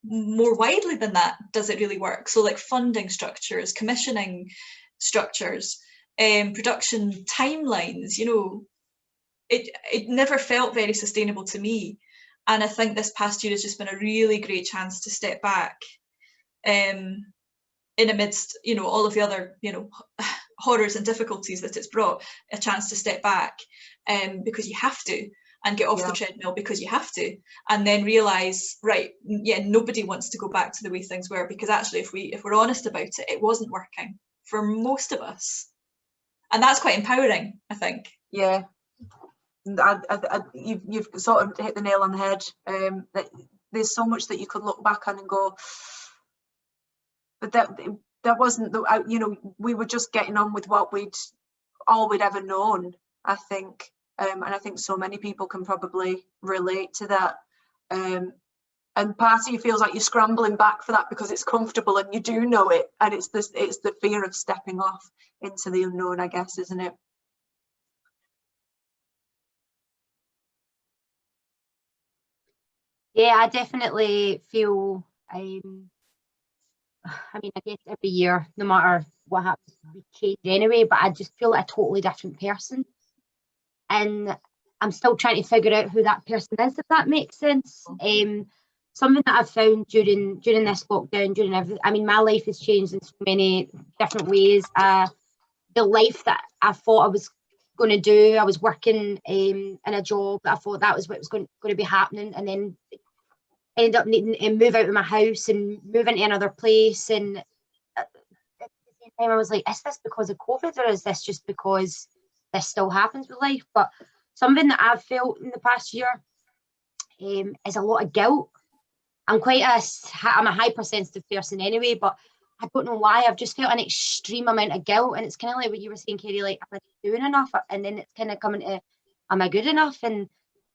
more widely than that, does it really work? So like funding structures, commissioning structures, production timelines, you know, it never felt very sustainable to me. And I think this past year has just been a really great chance to step back, in amidst, you know, all of the other, you know, horrors and difficulties that it's brought, a chance to step back, because you have to, and get off the treadmill because you have to, and then realise, right, yeah, nobody wants to go back to the way things were, because actually if we're honest about it, it wasn't working for most of us. And that's quite empowering, I think. Yeah. You've sort of hit the nail on the head. That there's so much that you could look back on and go, but that wasn't the, you know, we were just getting on with what we'd ever known, I think, and I think so many people can probably relate to that. And part of you feels like you're scrambling back for that because it's comfortable and you do know it, and it's the fear of stepping off into the unknown, I guess, isn't it? Yeah, I definitely feel, I mean, I guess every year, no matter what happens, we change anyway, but I just feel like a totally different person. And I'm still trying to figure out who that person is, if that makes sense. Something that I've found during this lockdown, during everything, I mean, my life has changed in so many different ways. The life that I thought I was going to do, I was working in a job that I thought that was what was going to be happening, and then ended up needing to move out of my house and move into another place. And at the same time, I was like, is this because of COVID, or is this just because this still happens with life? But something that I've felt in the past year is a lot of guilt. I'm a hypersensitive person anyway, but I don't know why, I've just felt an extreme amount of guilt. And it's kind of like what you were saying, Kerry, like, am I doing enough? And then it's kind of coming to, am I good enough? And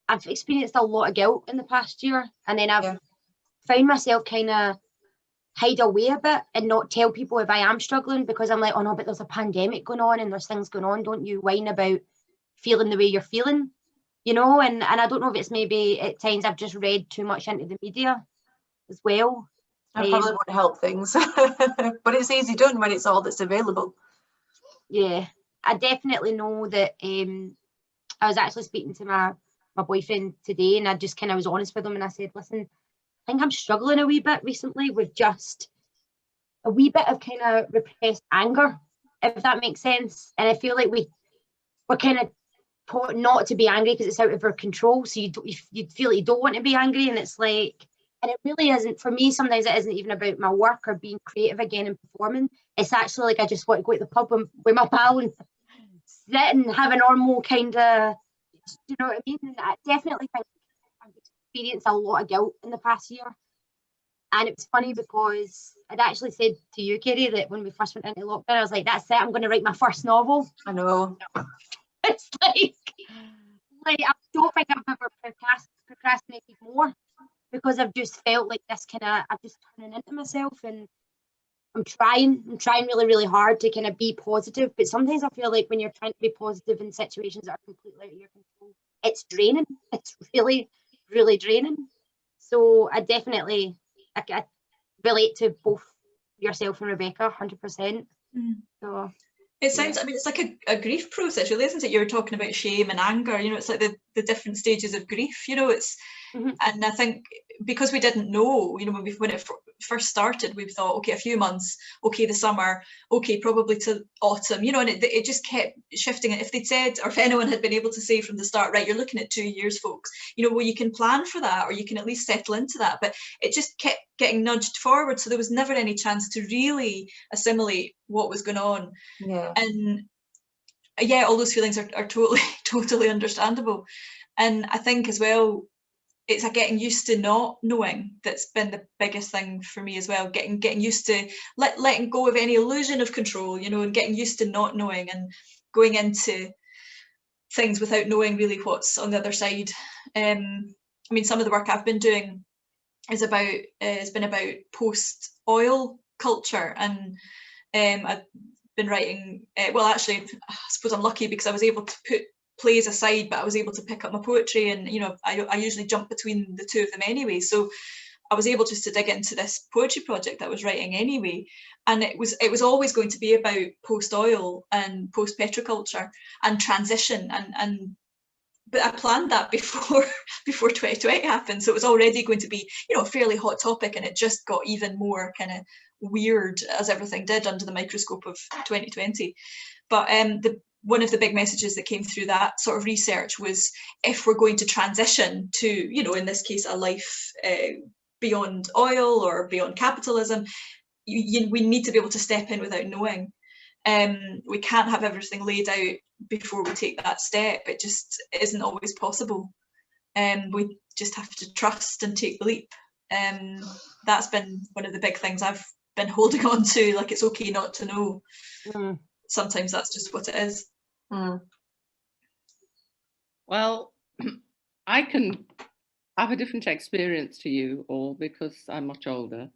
I've experienced a lot of guilt in the past year. And then I've found myself kind of hide away a bit and not tell people if I am struggling, because I'm like, oh no, but there's a pandemic going on and there's things going on. Don't you whine about feeling the way you're feeling, you know? And I don't know if it's maybe at times I've just read too much into the media as well. That probably won't help things, but it's easy done when it's all that's available. Yeah, I definitely know that. I was actually speaking to my boyfriend today, and I just kind of was honest with him, and I said, listen, I think I'm struggling a wee bit recently with just a wee bit of kind of repressed anger, if that makes sense. And I feel like we're kind of taught not to be angry because it's out of our control. So you feel like you don't want to be angry, and it's like, and it really isn't, for me, sometimes it isn't even about my work or being creative again and performing. It's actually like I just want to go to the pub with my pal and sit and have a normal kind of, you know what I mean? And I definitely think I've experienced a lot of guilt in the past year. And it was funny because I'd actually said to you, Kerry, that when we first went into lockdown, I was like, that's it, I'm going to write my first novel. I know. It's like I don't think I've ever procrastinated more, because I've just felt like this kind of, I'm just turning into myself, and I'm trying really, really hard to kind of be positive. But sometimes I feel like when you're trying to be positive in situations that are completely out of your control, it's draining. It's really, really draining. So I definitely, I relate to both yourself and Rebecca 100%. So it sounds, I mean, it's like a grief process, really, isn't it? You were talking about shame and anger, you know, it's like the different stages of grief, you know, it's, and I think because we didn't know, you know, when it first started, we thought, okay, a few months, okay, the summer, okay, probably to autumn, you know, and it just kept shifting. And if they'd said, or if anyone had been able to say from the start, right, you're looking at 2 years, folks, you know, well, you can plan for that, or you can at least settle into that, but it just kept getting nudged forward. So there was never any chance to really assimilate what was going on. Yeah. And yeah, all those feelings are totally understandable. And I think as well, it's a getting used to not knowing that's been the biggest thing for me as well. Getting used to letting go of any illusion of control, you know, and getting used to not knowing and going into things without knowing really what's on the other side. I mean, some of the work I've been doing has been about post-oil culture, and I've been writing. Well, actually, I suppose I'm lucky because I was able to put plays aside, but I was able to pick up my poetry, and you know, I usually jump between the two of them anyway. So I was able just to dig into this poetry project that I was writing anyway, and it was always going to be about post-oil and post-petroculture and transition, and but I planned that before 2020 happened, so it was already going to be, you know, a fairly hot topic, and it just got even more kind of weird as everything did under the microscope of 2020. But one of the big messages that came through that sort of research was, if we're going to transition to, you know, in this case, a life beyond oil or beyond capitalism, we need to be able to step in without knowing. We can't have everything laid out before we take that step. It just isn't always possible. We just have to trust and take the leap. That's been one of the big things I've been holding on to. Like, it's okay not to know. Sometimes that's just what it is. Well, I can have a different experience to you all because I'm much older.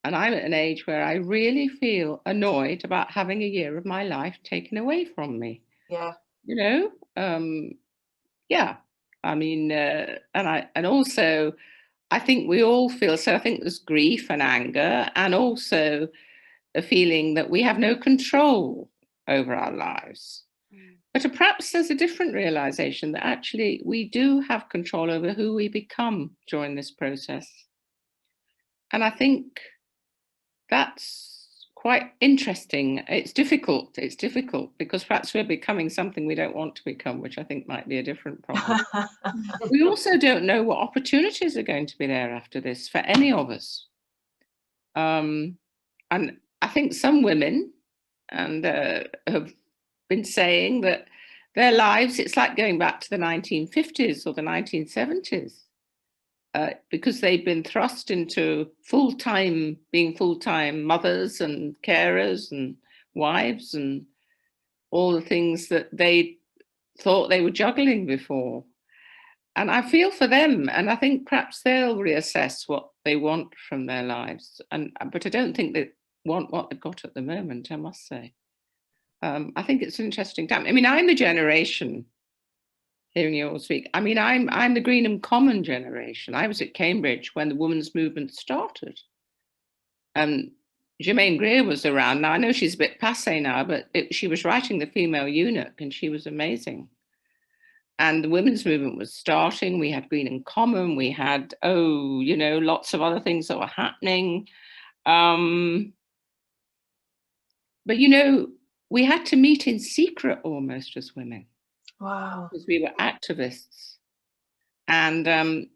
And I'm at an age where I really feel annoyed about having a year of my life taken away from me. Yeah. You know, yeah. I mean, and also, I think we all feel, so I think there's grief and anger, and also a feeling that we have no control over our lives. But perhaps there's a different realization that actually we do have control over who we become during this process. And I think that's quite interesting. It's difficult because perhaps we're becoming something we don't want to become, which I think might be a different problem. We also don't know what opportunities are going to be there after this for any of us. And I think some women have been saying that their lives, it's like going back to the 1950s or the 1970s. Because they've been thrust into being full-time mothers and carers and wives and all the things that they thought they were juggling before. And I feel for them, and I think perhaps they'll reassess what they want from their lives. But I don't think they want what they've got at the moment, I must say. I think it's an interesting time. I mean, I'm the generation, hearing you all speak, I mean, I'm the Greenham Common generation. I was at Cambridge when the women's movement started. Germaine Greer was around. Now, I know she's a bit passé now, but she was writing The Female Eunuch, and she was amazing. And the women's movement was starting. We had Greenham Common. We had, lots of other things that were happening. But, we had to meet in secret almost as women. Wow. Because we were activists. And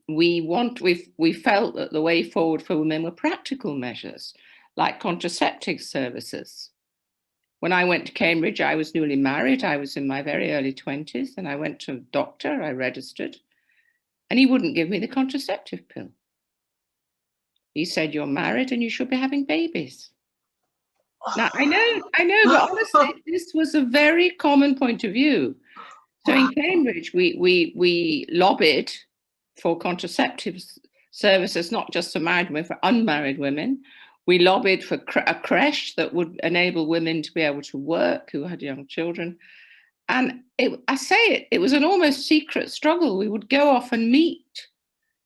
we felt that the way forward for women were practical measures, like contraceptive services. When I went to Cambridge, I was newly married. I was in my very early 20s, and I went to a doctor, I registered, and he wouldn't give me the contraceptive pill. He said, "You're married and you should be having babies." Now, I know, but honestly, this was a very common point of view. So in Cambridge, we lobbied for contraceptive services, not just for married women, for unmarried women. We lobbied for a creche that would enable women to be able to work who had young children. And it was an almost secret struggle. We would go off and meet,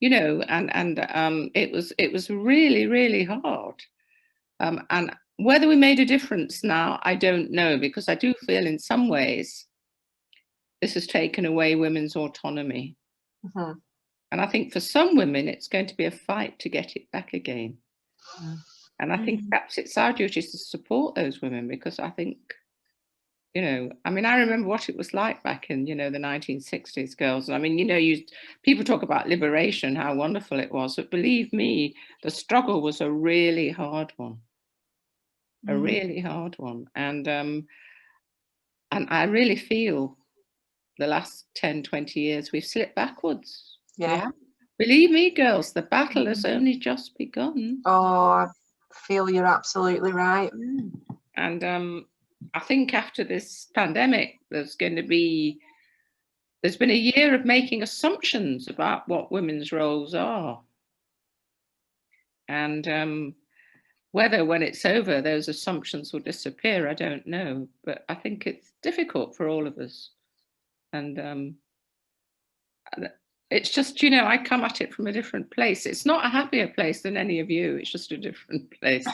and it was really, really hard. And whether we made a difference now, I don't know, because I do feel in some ways this has taken away women's autonomy. Mm-hmm. And I think for some women, it's going to be a fight to get it back again. Mm. And I think perhaps it's our duty to support those women, because I think, I remember what it was like back in, the 1960s, girls. And I mean, people talk about liberation, how wonderful it was. But believe me, the struggle was a really hard one. A really hard one. And I really feel the last 10, 20 years, we've slipped backwards. Yeah. Believe me, girls, the battle has only just begun. Oh, I feel you're absolutely right. And I think after this pandemic, there's been a year of making assumptions about what women's roles are. And whether when it's over, those assumptions will disappear, I don't know. But I think it's difficult for all of us. And It's just, you know, I come at it from a different place. It's not a happier place than any of you. It's just a different place.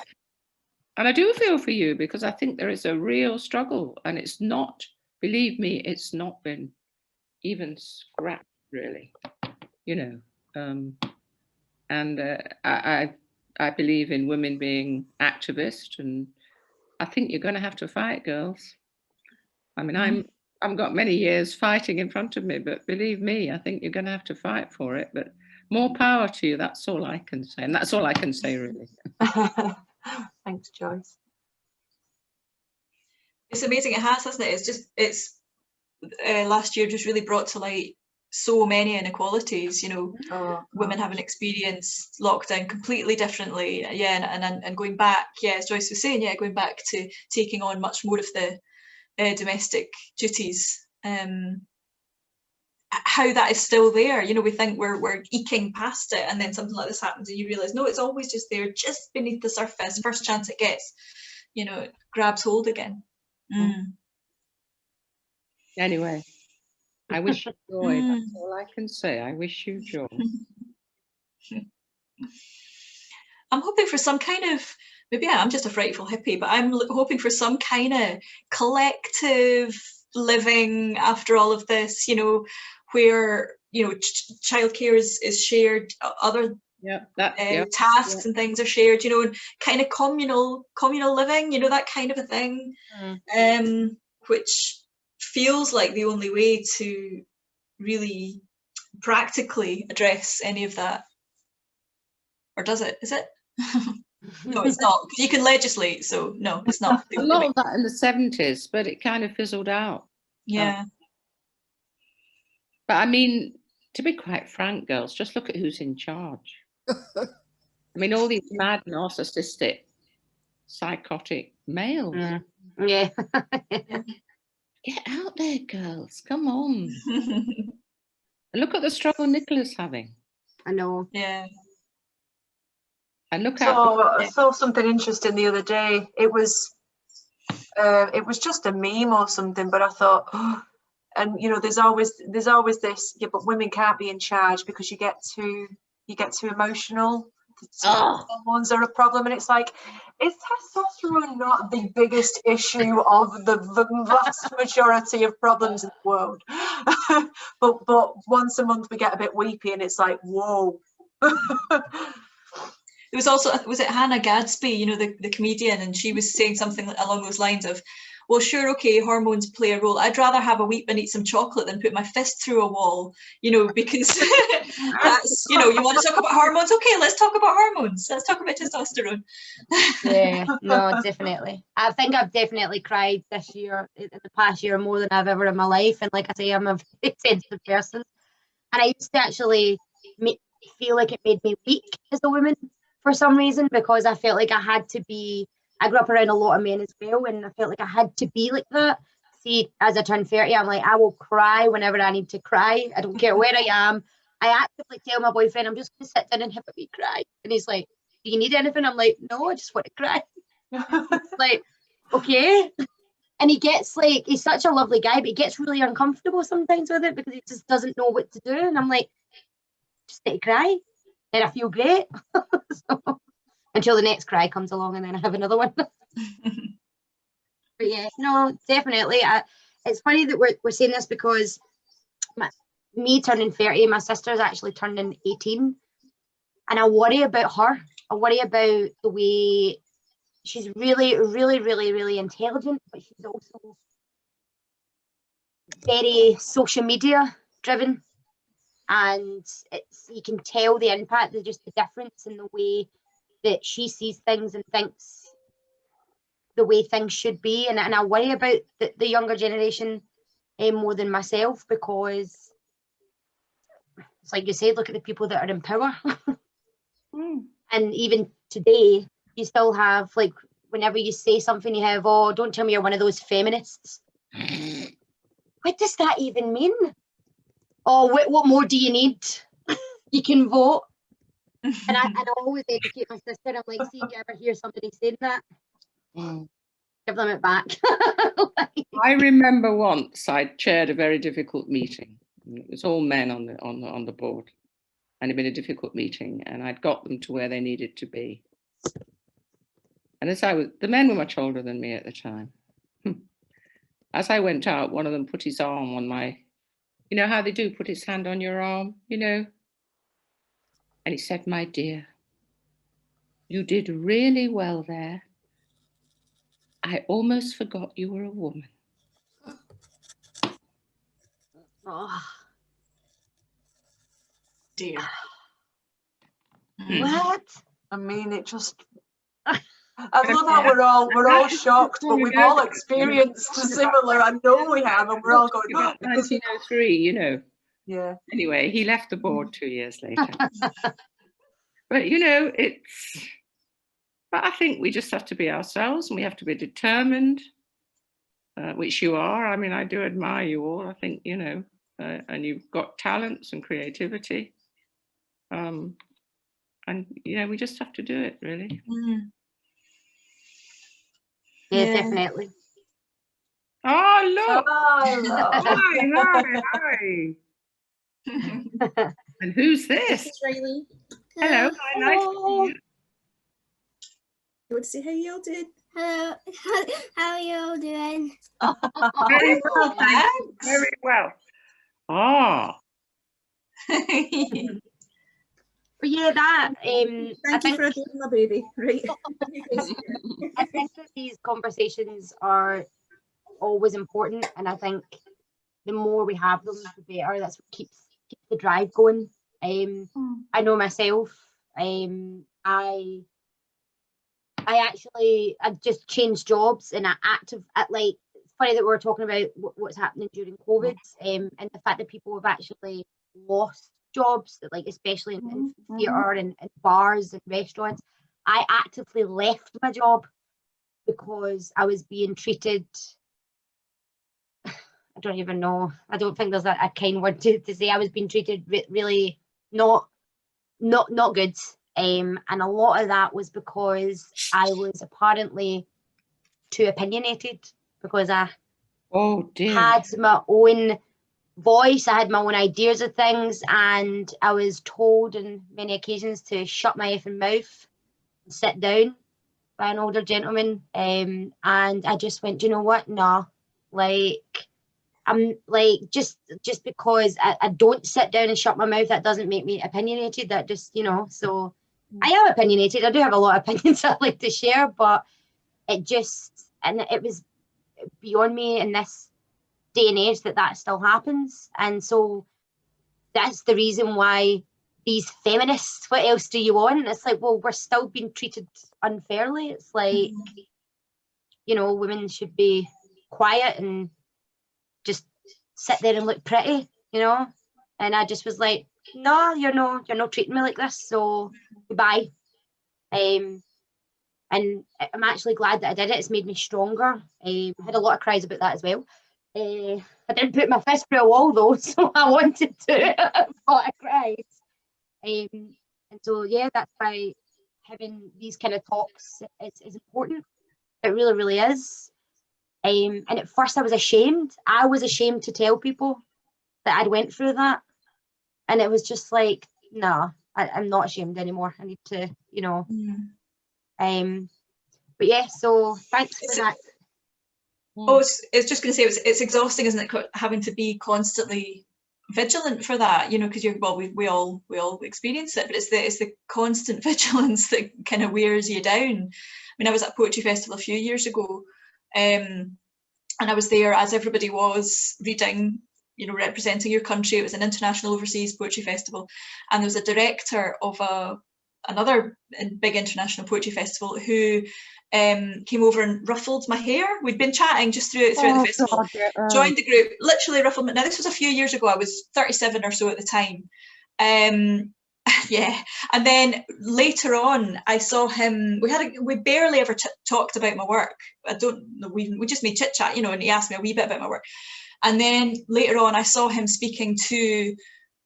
And I do feel for you, because I think there is a real struggle, and it's not, believe me, it's not been even scratched, really, you know. I believe in women being activists, and I think you're going to have to fight, girls. I mean, I've got many years fighting in front of me, but believe me, I think you're going to have to fight for it. But more power to you. That's all I can say, and that's all I can say, really. Thanks, Joyce. It's amazing. It has, hasn't it? It's last year just really brought to light so many inequalities, you know, women having experienced lockdown completely differently, and going back, as Joyce was saying, going back to taking on much more of the domestic duties. How that is still there, you know, we think we're eking past it, and then something like this happens and you realise, no, it's always just there, just beneath the surface. First chance it gets, you know, it grabs hold again. Anyway, I wish you joy. That's all I can say. I wish you joy. I'm hoping for some kind of, maybe I'm just a frightful hippie, but I'm hoping for some kind of collective living after all of this, you know, where, you know, childcare is shared, other tasks and things are shared, you know, and kind of communal living, you know, that kind of a thing, which feels like the only way to really practically address any of that. Or does it? Is it? No, it's not. You can legislate, so no, it's not. A lot of that in the 70s, but it kind of fizzled out. Yeah. But I mean, to be quite frank, girls, just look at who's in charge. I mean, all these mad, narcissistic, psychotic males. Yeah. Get out there, girls. Come on. And look at the struggle Nicola's having. I know. Yeah. And look I saw something interesting the other day. It was just a meme or something, but I thought, and you know, there's always this, but women can't be in charge because you get too emotional. Hormones are a problem, and it's like, is testosterone not the biggest issue of the vast majority of problems in the world? but once a month we get a bit weepy, and it's like, whoa. It was also, was it Hannah Gadsby, you know, the comedian, and she was saying something along those lines of, well, sure, okay, hormones play a role. I'd rather have a weep and eat some chocolate than put my fist through a wall, you know, because that's, you know, you want to talk about hormones? Okay, let's talk about hormones. Let's talk about testosterone. Yeah, no, definitely. I think I've definitely cried this year, in the past year, more than I've ever in my life. And like I say, I'm a very sensitive person. And I used to actually feel like it made me weak as a woman for some reason, because I felt like I had to be, I grew up around a lot of men as well, and I felt like I had to be like that. See, as I turn 30, I'm like, I will cry whenever I need to cry. I don't care where I am. I actively tell my boyfriend, I'm just going to sit down and have a wee cry. And he's like, do you need anything? I'm like, no, I just want to cry. Like, okay. And he gets like, he's such a lovely guy, but he gets really uncomfortable sometimes with it because he just doesn't know what to do. And I'm like, just let it cry. Then I feel great. So, until the next cry comes along, and then I have another one. But yeah, no, definitely. It's funny that we're saying this because me turning 30, my sister's actually turning 18, and I worry about her. I worry about the way she's really, really, really, really intelligent, but she's also very social media driven. And you can tell the impact, just the difference in the way that she sees things and thinks the way things should be. And I worry about the younger generation more than myself, because it's like you said, look at the people that are in power. And even today, you still have, like, whenever you say something, you have, oh, don't tell me you're one of those feminists. What does that even mean? Oh, what more do you need? You can vote. And I always educate my sister. I'm like, see, if you ever hear somebody saying that, give them it back. I remember once I chaired a very difficult meeting, It was all men on the board, and it'd been a difficult meeting, and I'd got them to where they needed to be. And the men were much older than me at the time. As I went out, one of them put his arm on my, you know how they do, put his hand on your arm, you know? And he said, "My dear, you did really well there. I almost forgot you were a woman." Oh, Dear. What? I mean, it just. I love how we're all shocked, but we've all experienced similar. I know we have, and we're all going. Oh, 1903, you know. Yeah. Anyway, he left the board 2 years later. But you know, but I think we just have to be ourselves, and we have to be determined, which you are. I mean, I do admire you all. I think, you know, and you've got talents and creativity. And, you know, we just have to do it, really. yeah, definitely. Oh, look. Oh, Hi. And who's this? This is Riley. Hello. Hi, nice to see you. You want to see how you all did? Hello, how are you all doing? Very well, thanks. Very well. Oh. But yeah, that Thank you for adopting my baby. Right. I think that these conversations are always important, and I think the more we have them, the better. That's what keeps the drive going. I know myself. I just changed jobs, and it's funny that we're talking about what's happening during COVID, and the fact that people have actually lost jobs, like especially in theatre and bars and restaurants. I actively left my job because I was being treated. I don't even know. I don't think there's a kind word to say. I was being treated really not good. And a lot of that was because I was apparently too opinionated, because I had my own voice, I had my own ideas of things, and I was told on many occasions to shut my effing mouth and sit down by an older gentleman. And I just went, do you know what? No, like, I'm like, just because I don't sit down and shut my mouth, that doesn't make me opinionated. That just, you know, so I am opinionated. I do have a lot of opinions I'd like to share, but it was beyond me in this day and age that still happens. And so that's the reason why these feminists, what else do you want? It's like, well, we're still being treated unfairly. It's like, you know, women should be quiet and just sit there and look pretty, you know. And I just was like, no, you're not treating me like this, so goodbye. And I'm actually glad that I did it. It's made me stronger. I had a lot of cries about that as well. I didn't put my fist through a wall though, so I wanted to, but I cried. And so yeah, that's why having these kind of talks is important. It really, really is. And at first I was ashamed. I was ashamed to tell people that I'd went through that. And it was just like, no, I'm not ashamed anymore. I need to, you know. But yeah, so thanks for that. Oh, it's just going to say it's exhausting, isn't it? Having to be constantly vigilant for that, you know, because we all experience it, but it's the constant vigilance that kind of wears you down. I mean, I was at a poetry festival a few years ago, and I was there as everybody was reading, you know, representing your country. It was an international overseas poetry festival, and there was a director of another big international poetry festival who came over and ruffled my hair. We'd been chatting just throughout the festival. God, joined the group, literally ruffled. Now this was a few years ago. I was 37 or so at the time. Yeah, and then later on, I saw him. We barely ever talked about my work. I don't know. We just made chit chat, you know, and he asked me a wee bit about my work. And then later on, I saw him speaking to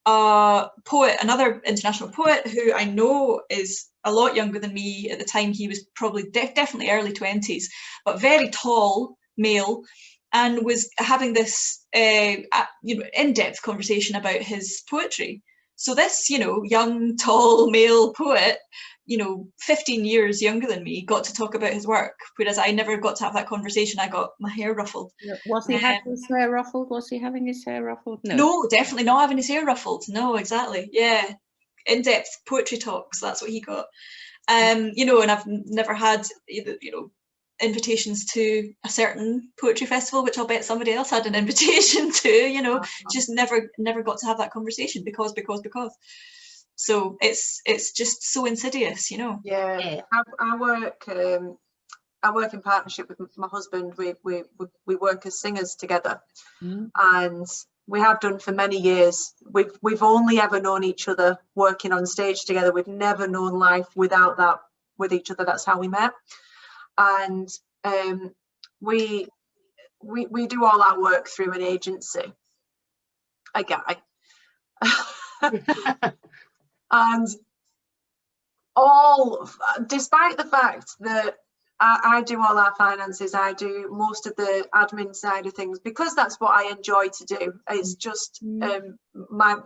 a poet, another international poet who I know is a lot younger than me. At the time, he was probably definitely early 20s, but very tall male. and was having this in-depth conversation about his poetry. So this, young, tall male poet, 15 years younger than me, got to talk about his work, whereas I never got to have that conversation. I got my hair ruffled. Was he having his hair ruffled? Was he having his hair ruffled? No, definitely not having his hair ruffled. No, exactly. Yeah. In-depth poetry talks, that's what he got. And I've never had, invitations to a certain poetry festival, which I'll bet somebody else had an invitation to, just never got to have that conversation because. So it's just so insidious, Yeah, I work in partnership with my husband. We work as singers together, and we have done for many years. We've only ever known each other working on stage together. We've never known life without that with each other. That's how we met, and we do all our work through an agency, a guy. And despite the fact that I do all our finances, I do most of the admin side of things, because that's what I enjoy to do. It's just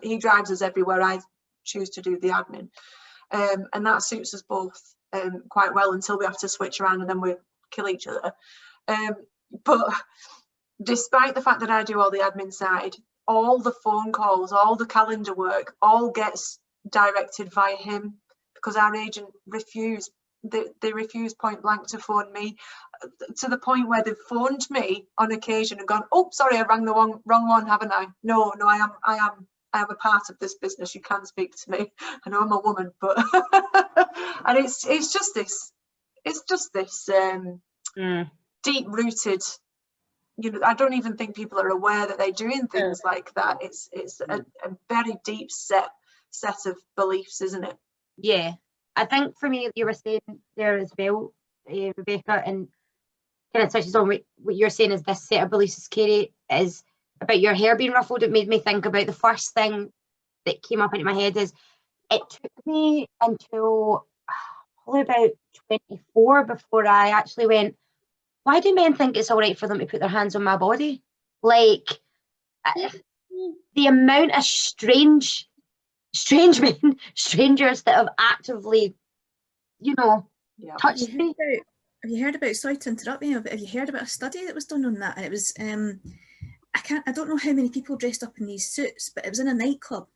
he drives us everywhere. I choose to do the admin, and that suits us both quite well until we have to switch around and then we kill each other. But despite the fact that I do all the admin side, all the phone calls, all the calendar work, all gets directed via him, because our agent refused. They refused point blank to phone me, to the point where they've phoned me on occasion and gone, "Oh, sorry, I rang the wrong one, haven't I? No, I am a part of this business. You can speak to me. I know I'm a woman, but and it's just this deep rooted. I don't even think people are aware that they're doing things like that. It's a very deep set of beliefs, isn't it? Yeah. I think for me, you were saying there as well, Rebecca, and kind of touches on what you're saying is this set of beliefs, Katie, is about your hair being ruffled. It made me think about the first thing that came up into my head is it took me until probably about 24 before I actually went, why do men think it's all right for them to put their hands on my body? Like, the amount of strangers that have actively, touched me. Have you heard about, sorry to interrupt you, but have you heard about a study that was done on that? And it was, I don't know how many people dressed up in these suits, but it was in a nightclub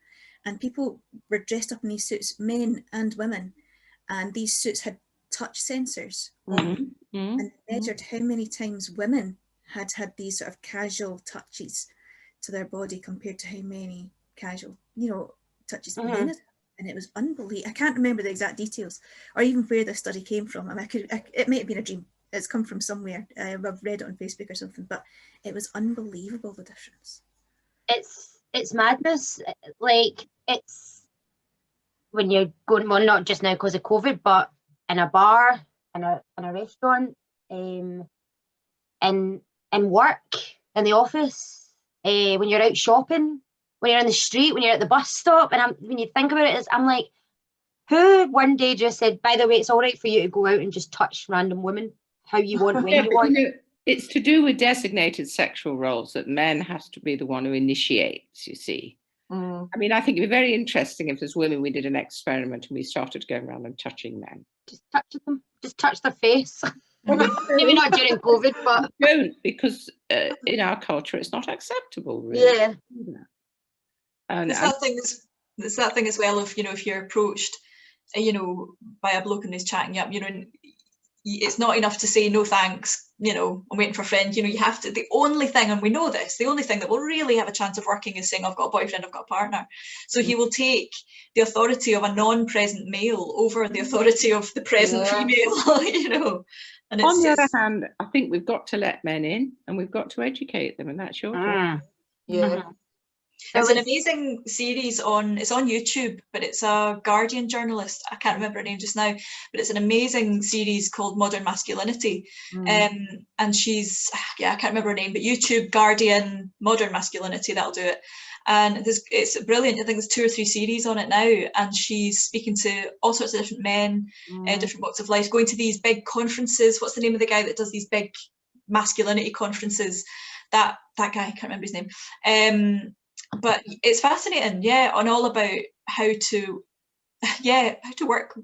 and people were dressed up in these suits, men and women, and these suits had touch sensors on and measured how many times women had these sort of casual touches to their body compared to how many casual, touches men had. And it was unbelievable. I can't remember the exact details or even where the study came from. I mean, it might have been a dream. It's come from somewhere. I've read it on Facebook or something, but it was unbelievable, the difference. It's madness. Like, it's when you're going, well, not just now because of COVID, but in a bar, in a restaurant, in work, in the office, when you're out shopping, when you're on the street, when you're at the bus stop, and when you think about it, I'm like, who one day just said, by the way, it's all right for you to go out and just touch random women how you want, when you want? It's to do with designated sexual roles that men has to be the one who initiates, you see. I mean, I think it'd be very interesting if as women we did an experiment and we started going around and touching men. Just touch them, just touch their face. Maybe not during COVID, but don't, because in our culture it's not acceptable, really. Yeah. And it's that thing as well of, if you're approached, by a bloke and he's chatting you up, it's not enough to say no thanks, I'm waiting for a friend. You have to, the only thing, and we know this, the only thing that will really have a chance of working is saying, I've got a boyfriend, I've got a partner. So he will take the authority of a non-present male over the authority of the present female, And on the other hand, I think we've got to let men in and we've got to educate them, and that's your job. Yeah. There's an amazing series it's on YouTube, but it's a Guardian journalist. I can't remember her name just now, but it's an amazing series called Modern Masculinity. And she's, I can't remember her name, but YouTube, Guardian, Modern Masculinity, that'll do it. And it's brilliant. I think there's 2 or 3 series on it now. And she's speaking to all sorts of different men, different walks of life, going to these big conferences. What's the name of the guy that does these big masculinity conferences? that guy, I can't remember his name. But it's fascinating, yeah, on all about how to work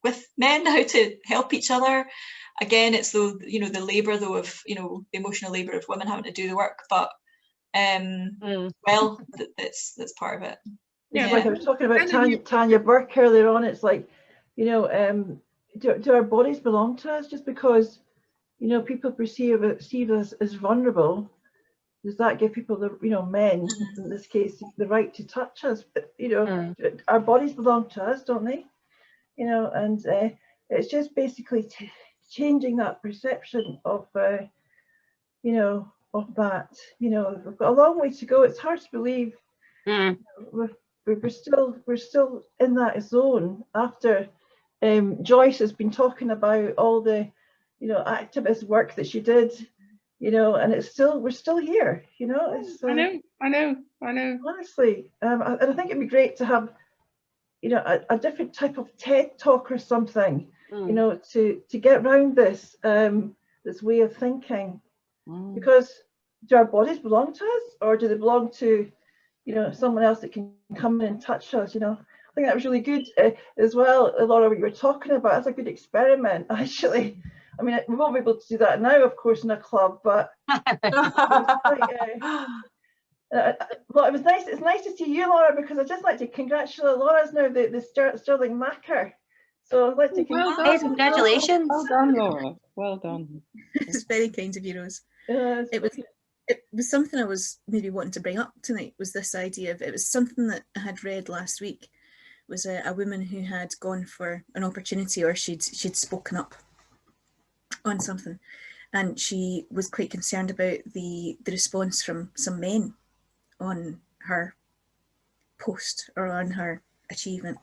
with men, how to help each other. Again, it's the labour though of the emotional labour of women having to do the work, but well, that's part of it. Yeah, like I was talking about Tanya Burke earlier on. It's like, do our bodies belong to us? Just because people perceive us as vulnerable, does that give people men in this case, the right to touch us? But, our bodies belong to us, don't they? And it's just basically changing that perception of that. We've got a long way to go. It's hard to believe. We're still in that zone after Joyce has been talking about all the activist work that she did, and we're still here. It's, I know. Honestly, and I think it'd be great to have a different type of TED talk or something, to get around this way of thinking, because do our bodies belong to us, or do they belong to someone else that can come in and touch us? I think that was really good as well, Laura, what you were talking about. That's a good experiment, actually. I mean, we won't be able to do that now, of course, in a club, but well, it was nice. It's nice to see you, Laura, because I'd just like to congratulate Laura's now the Sterling Macker. So I'd like to congratulations. Well done, Laura. Well done. It's very kind of you, Rose. It was something I was maybe wanting to bring up tonight, was this idea of, it was something that I had read last week, was a woman who had gone for an opportunity, or she'd spoken up on something, and she was quite concerned about the response from some men on her post or on her achievement.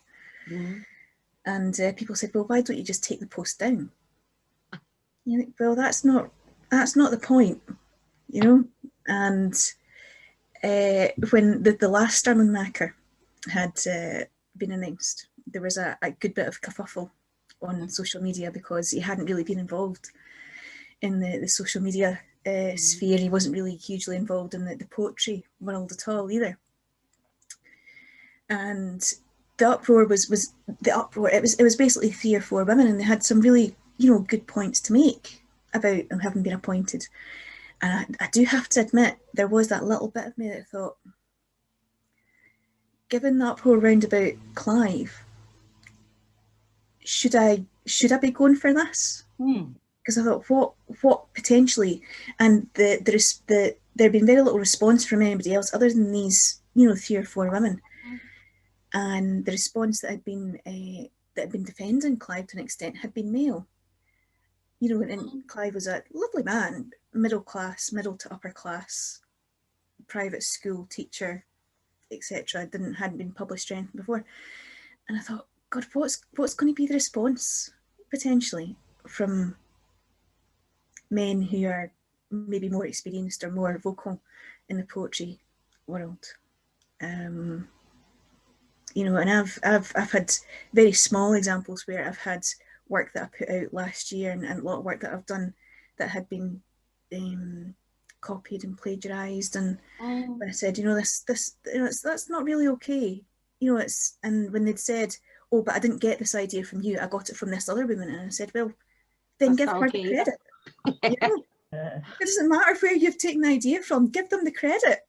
And people said, well, why don't you just take the post down? You think, well, that's not the point, and when the last Stirling Macker had been announced, there was a good bit of kerfuffle on social media, because he hadn't really been involved in the social media sphere. He wasn't really hugely involved in the poetry world at all either. And the uproar was the uproar. It was basically 3 or 4 women, and they had some really good points to make about him having been appointed. And I do have to admit, there was that little bit of me that thought, given the uproar round about Clive, should I be going for this? Because I thought, what potentially, and there'd been very little response from anybody else other than these 3 or 4 women, and the response that had been defending Clive to an extent had been male. And Clive was a lovely man, middle to upper class, private school teacher, etc. Hadn't been published or anything before, and I thought, God, what's going to be the response potentially from men who are maybe more experienced or more vocal in the poetry world? And I've had very small examples where I've had work that I put out last year, and a lot of work that I've done that had been copied and plagiarised, and I said, that's not really okay. And when they'd said, oh, but I didn't get this idea from you, I got it from this other woman, and I said, well, then give her the credit. It doesn't matter where you've taken the idea from, give them the credit.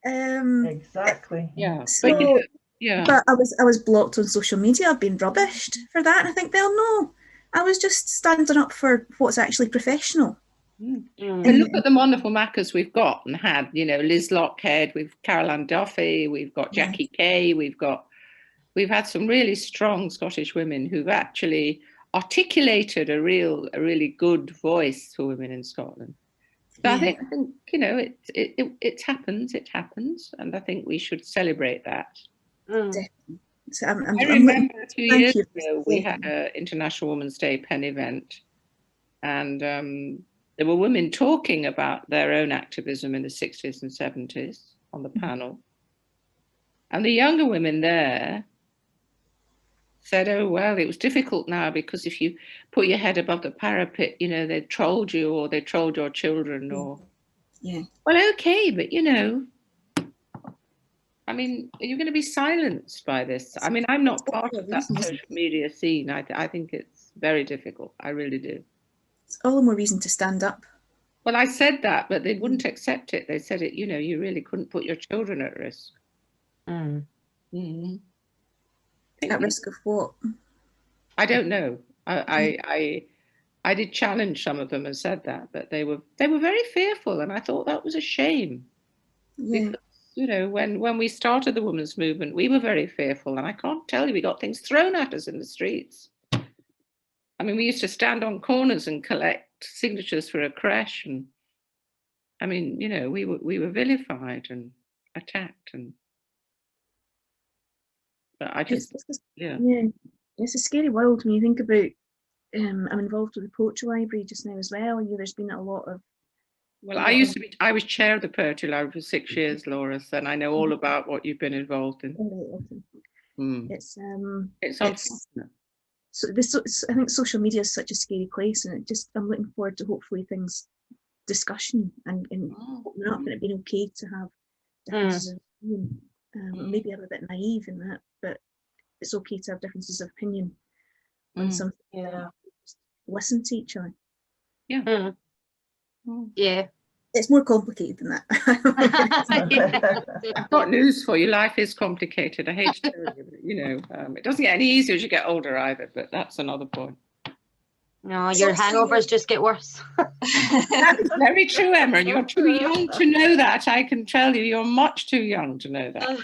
Exactly. Yeah. So, but I was blocked on social media. I've been rubbished for that. And I think, well, no, I was just standing up for what's actually professional. But look at the wonderful Mackers we've got and had. Liz Lockhead, we've Caroline Duffy, we've got Jackie Kay, we've had some really strong Scottish women who've actually articulated a really good voice for women in Scotland. So I think it happens, and I think we should celebrate that. So I remember 2 years ago we had an International Women's Day Pen event, and there were women talking about their own activism in the 60s and 70s on the panel, and the younger women there said, oh, well, it was difficult now because if you put your head above the parapet, they trolled you, or they trolled your children, or Yeah. Well, okay, but you know, I mean, are you going to be silenced by this? I mean, I'm not part of that social media scene. I think it's very difficult. I really do. It's all the more reason to stand up. Well, I said that, but they wouldn't accept it. They said it, you know, you really couldn't put your children at risk. Mm. At risk of what? I don't know. I did challenge some of them and said that, but they were very fearful, and I thought that was a shame. Yeah. Because, you know, when we started the women's movement, we were very fearful, and I can't tell you, we got things thrown at us in the streets. I mean, we used to stand on corners and collect signatures for a creche, and I mean, you know, we were vilified and attacked, and but I just yeah, it's a scary world when you think about. I'm involved with the poetry library just now as well. You know, there's been a lot of. Well, I was chair of the poetry library for 6 years, Laura, and I know all about what you've been involved in. It's unfortunate. So I think social media is such a scary place, and I'm looking forward to hopefully discussion and opening up, and it being okay to have differences of opinion. Maybe I'm a bit naive in that, but it's okay to have differences of opinion on something. Yeah. Just listen to each other. Yeah. Yeah. It's more complicated than that. I've got news for you. Life is complicated. I hate to tell you, but, you know, it doesn't get any easier as you get older either, but that's another point. No, your hangovers just get worse. That is very true, Emma, and you're too young to know that. I can tell you, you're much too young to know that.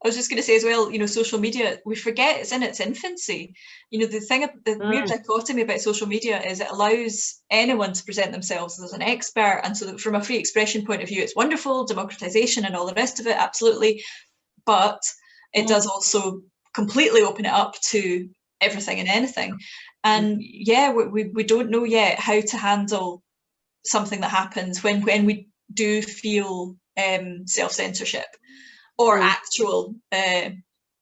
I was just going to say as well, you know, social media, we forget it's in its infancy. You know, the weird dichotomy about social media is it allows anyone to present themselves as an expert. And so that from a free expression point of view, it's wonderful, democratization and all the rest of it, absolutely. But it does also completely open it up to everything and anything. And yeah, we don't know yet how to handle something that happens when we do feel self-censorship or actual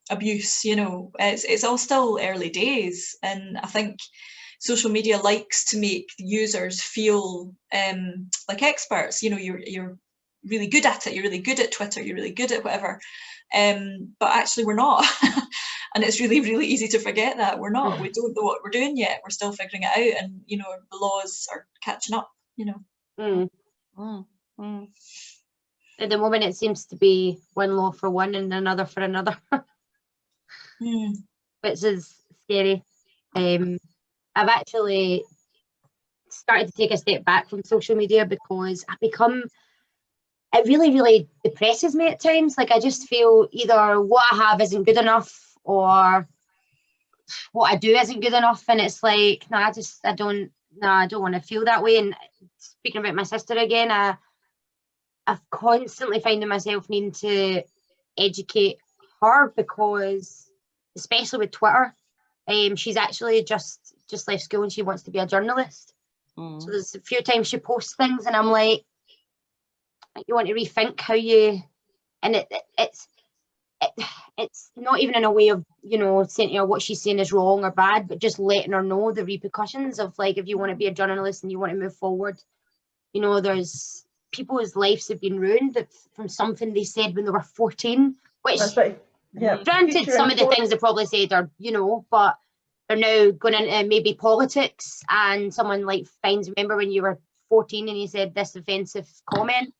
abuse. You know, it's all still early days, and I think social media likes to make users feel like experts. You know, you're really good at it, you're really good at Twitter, you're really good at whatever, but actually we're not. And it's really, really easy to forget that we're not. We don't know what we're doing yet. We're still figuring it out, and you know, the laws are catching up. You know. At the moment, it seems to be one law for one and another for another, which is scary. I've actually started to take a step back from social media because it really, really depresses me at times. Like, I just feel either what I have isn't good enough or what I do isn't good enough. And it's like, I don't want to feel that way. And speaking about my sister again, I've constantly finding myself needing to educate her because, especially with Twitter, she's actually just left school and she wants to be a journalist. So there's a few times she posts things and I'm like, you want to rethink how you, and it's not even in a way of, you know, saying to her what she's saying is wrong or bad, but just letting her know the repercussions of, like, if you want to be a journalist and you want to move forward, you know, there's people's lives have been ruined from something they said when they were 14, which granted some of the things they probably said are, you know, but they're now going into maybe politics, and someone like finds, remember when you were 14 and you said this offensive comment,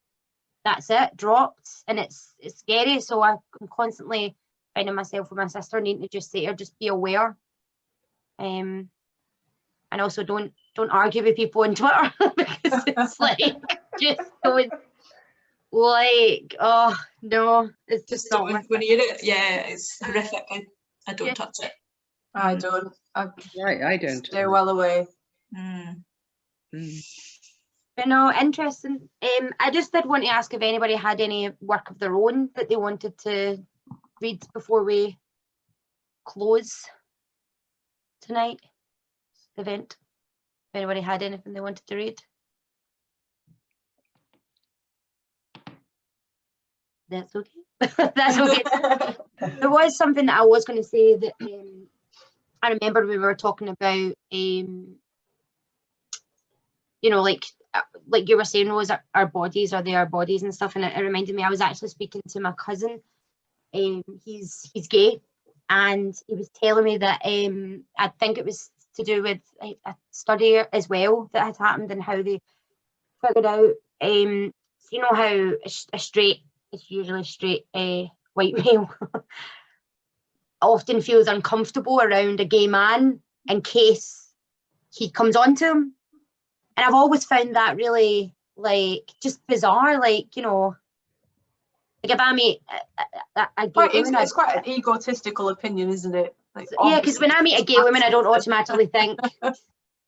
that's it, dropped, and it's scary. So I'm constantly finding myself with my sister needing to just say to her, just be aware, and also don't argue with people on Twitter because it's like just going like, oh no, it's just not when you hear it. Yeah, it's horrific. I don't touch it. I don't. I don't. Stay well away. You know, interesting. I just did want to ask if anybody had any work of their own that they wanted to read before we close tonight event. If anybody had anything they wanted to read. That's okay. That's okay. There was something that I was going to say that I remember we were talking about, you know, like like you were saying, Rose, our bodies are their bodies and stuff, and it reminded me, I was actually speaking to my cousin. He's gay, and he was telling me that I think it was to do with a study as well that had happened, and how they figured out, you know how a straight, it's usually straight white male, often feels uncomfortable around a gay man in case he comes on to him. And I've always found that really, like, just bizarre, like, you know, like if I meet a gay woman, it's quite an egotistical opinion, isn't it? Like, yeah, because when I meet a gay woman, I don't automatically think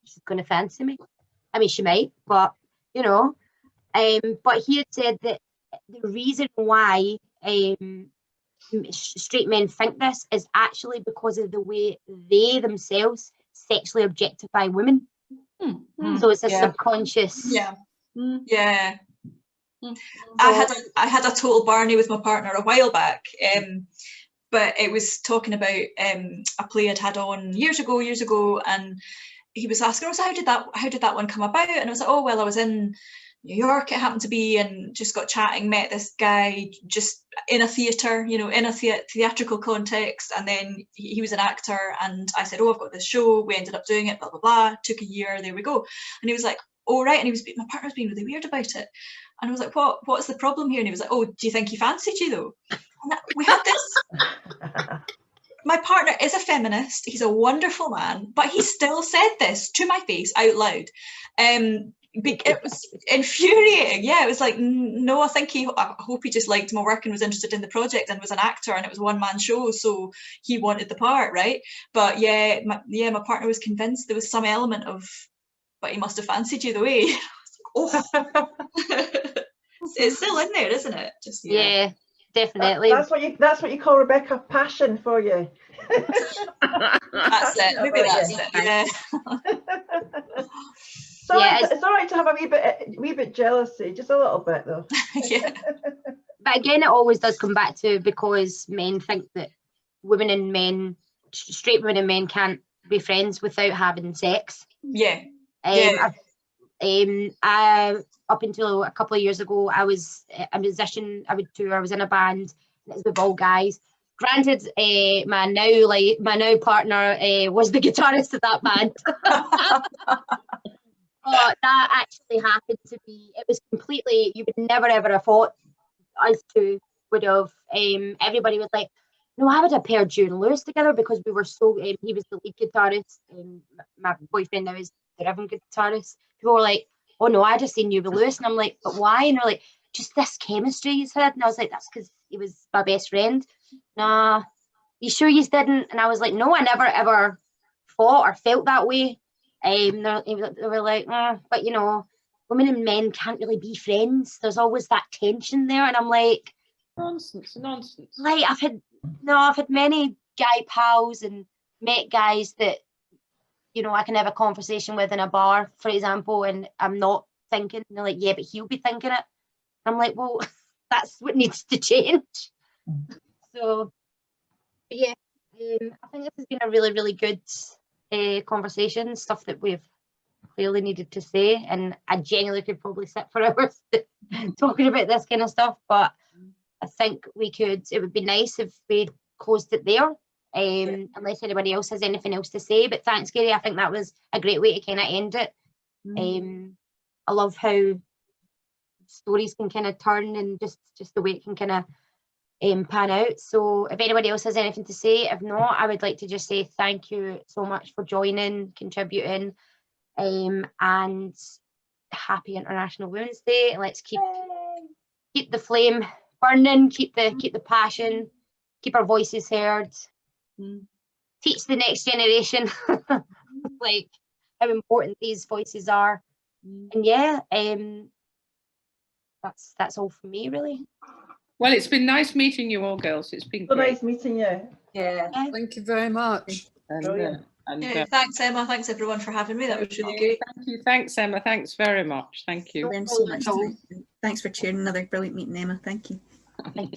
she's going to fancy me. I mean, she might, but, you know. But he had said that the reason why straight men think this is actually because of the way they themselves sexually objectify women. So it's a subconscious. Yeah. Yeah. I had a total Barney with my partner a while back, but it was talking about a play I'd had on years ago, and he was asking, "Oh, so how did that one come about?" And I was like, "Oh, well, I was in New York, it happened to be, and just got chatting, met this guy just in a theatre, you know, in a theatrical context, and then he was an actor, and I said, oh, I've got this show, we ended up doing it, blah, blah, blah, took a year, there we go." And he was like, "Oh, right," and my partner was being really weird about it. And I was like, what's the problem here? And he was like, "Oh, do you think he fancied you though?" And we had this. My partner is a feminist, he's a wonderful man, but he still said this to my face out loud. It was infuriating. Yeah, it was like, no, I hope he just liked my work and was interested in the project and was an actor, and it was a one-man show, so he wanted the part, right? But yeah, my partner was convinced there was some element of, but he must have fancied you the way. Oh. It's still in there, isn't it? Just yeah, definitely. That's what you call, Rebecca, passion for you. That's it. Maybe that's it. Yeah. It's all right to have a wee bit jealousy, just a little bit though. Yeah. But again, it always does come back to, because men think that women and men, straight women and men, can't be friends without having sex. Yeah. Up until a couple of years ago, I was a musician. I would tour. I was in a band, and it was with all guys. Granted, my now partner was the guitarist of that band. But that actually happened to be, it was completely, you would never ever have thought us two would have, everybody was like, no, I would have paired you and Lewis together, because we were so, he was the lead guitarist, my boyfriend now is the rhythm guitarist. People were like, oh no, I just seen you with Lewis. And I'm like, but why? And they're like, just this chemistry you said. And I was like, that's because he was my best friend. Nah, you sure you didn't? And I was like, no, I never ever thought or felt that way. They were like, but you know, women and men can't really be friends. There's always that tension there. And I'm like, nonsense. Like, I've had many guy pals and met guys that, you know, I can have a conversation with in a bar, for example, and I'm not thinking. And they're like, yeah, but he'll be thinking it. I'm like, well, that's what needs to change. So, but yeah, I think this has been a really, really good conversation, stuff that we've clearly needed to say, and I genuinely could probably sit for hours talking about this kind of stuff, but I think it would be nice if we closed it there, unless anybody else has anything else to say. But thanks, Gary, I think that was a great way to kind of end it. I love how stories can kind of turn, and just the way it can kind of pan out. So if anybody else has anything to say, if not, I would like to just say thank you so much for joining, contributing, and happy International Women's Day. And let's keep the flame burning, keep the passion, keep our voices heard, teach the next generation like how important these voices are. And yeah, that's all from me, really. Well, it's been nice meeting you all, girls. It's been So great. nice meeting you. Yeah. Thank you very much. And, Thanks, Emma. Thanks everyone for having me. That was really great. Thank you. Thanks, Emma. Thanks very much. Thank you. Learned so much. Thanks for cheering. Another brilliant meeting, Emma. Thank you. Thank you.